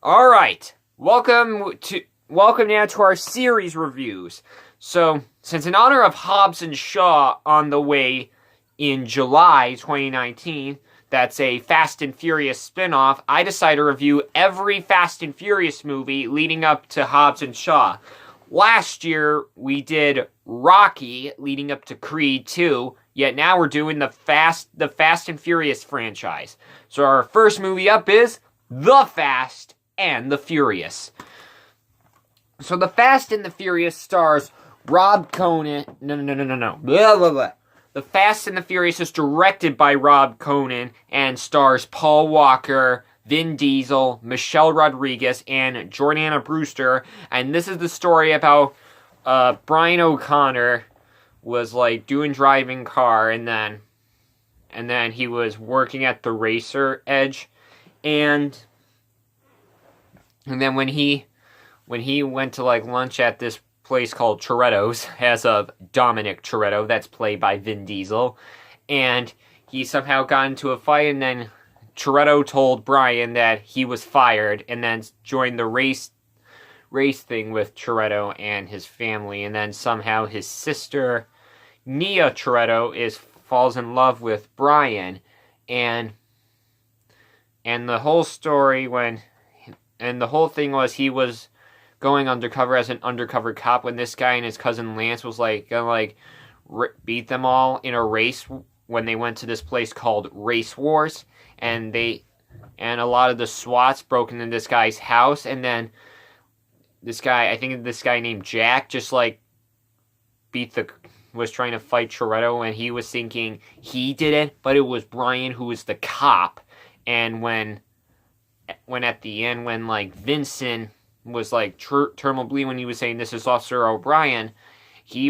Alright, welcome now to our series reviews. So, since in honor of Hobbs and Shaw on the way in July 2019, that's a Fast and Furious spin-off, I decided to review every Fast and Furious movie leading up to Hobbs and Shaw. Last year, we did Rocky leading up to Creed 2, yet now we're doing the Fast and Furious franchise. So our first movie up is The Fast and the Furious. So The Fast and the Furious stars Rob Conan. No. Blah, blah, blah. The Fast and the Furious is directed by Rob Conan and stars Paul Walker, Vin Diesel, Michelle Rodriguez, and Jordana Brewster. And this is the story about Brian O'Connor was like driving car, and then he was working at the Racer Edge, and then when he went to like lunch at this place called Toretto's, as of Dominic Toretto, that's played by Vin Diesel, and he somehow got into a fight, and then Toretto told Brian that he was fired, and then joined the race thing with Toretto and his family, and then somehow his sister Nia Toretto falls in love with Brian, and the whole story and the whole thing was he was going undercover as an undercover cop when this guy and his cousin Lance was gonna beat them all in a race when they went to this place called Race Wars, and a lot of the SWATs broke into this guy's house, and then this guy named Jack just was trying to fight Toretto, and he was thinking he did it, but it was Brian who was the cop. And when at the end, when Vincent was terminal bleed, when he was saying this is Officer O'Brien, he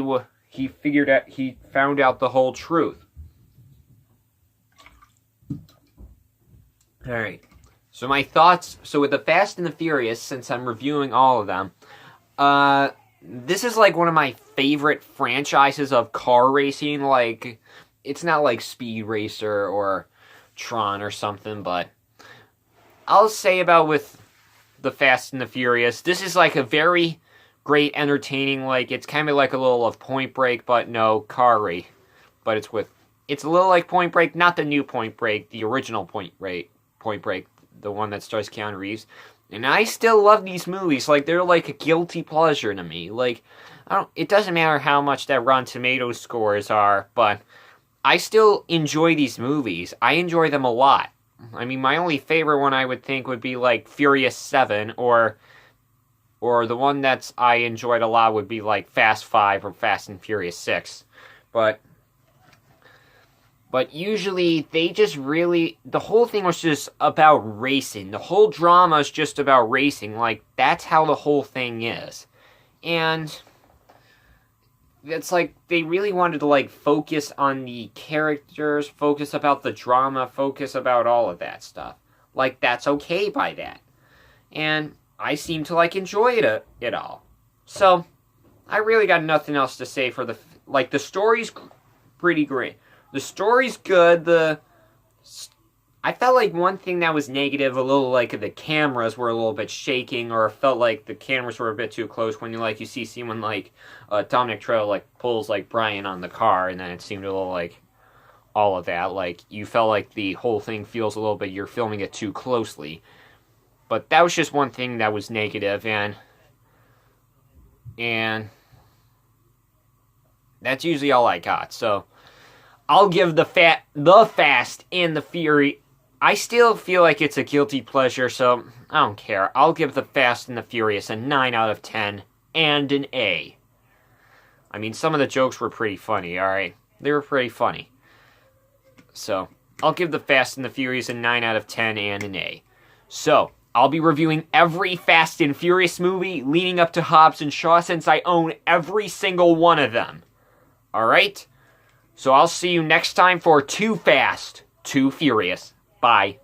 found out the whole truth. Alright, so my thoughts. So with the Fast and the Furious, since I'm reviewing all of them, this is one of my favorite franchises of car racing. It's not like Speed Racer or Tron or something, but I'll say about with the Fast and the Furious, this is a very great, entertaining, it's kind of like a little of Point Break, but no, car-y. But it's a little like Point Break, not the new Point Break, the original Point Break, the one that stars Keanu Reeves. And I still love these movies. They're a guilty pleasure to me. It doesn't matter how much that Rotten Tomatoes scores are, but I still enjoy these movies. I enjoy them a lot. I mean, my only favorite one I would think would be Furious 7, or the one that's I enjoyed a lot would be Fast 5 or Fast and Furious 6. But usually they just really, the whole thing was just about racing. The whole drama is just about racing. That's how the whole thing is. And it's they really wanted to focus on the characters, focus about the drama, focus about all of that stuff. That's okay by that. And I seem to enjoy it all. So I really got nothing else to say for the story's pretty great. The story's good. I felt one thing that was negative, a little the cameras were a little bit shaking, or felt the cameras were a bit too close when you see someone Dominic Toretto pulls Brian on the car, and then it seemed a little all of that. You felt the whole thing feels a little bit you're filming it too closely. But that was just one thing that was negative, and that's usually all I got. So I'll give the Fast and the Fury. I still feel it's a guilty pleasure, so I don't care. I'll give the Fast and the Furious a 9 out of 10 and an A. I mean, some of the jokes were pretty funny, alright? They were pretty funny. So, I'll give the Fast and the Furious a 9 out of 10 and an A. So, I'll be reviewing every Fast and Furious movie leading up to Hobbs and Shaw, since I own every single one of them. Alright? So I'll see you next time for Too Fast, Too Furious. Bye.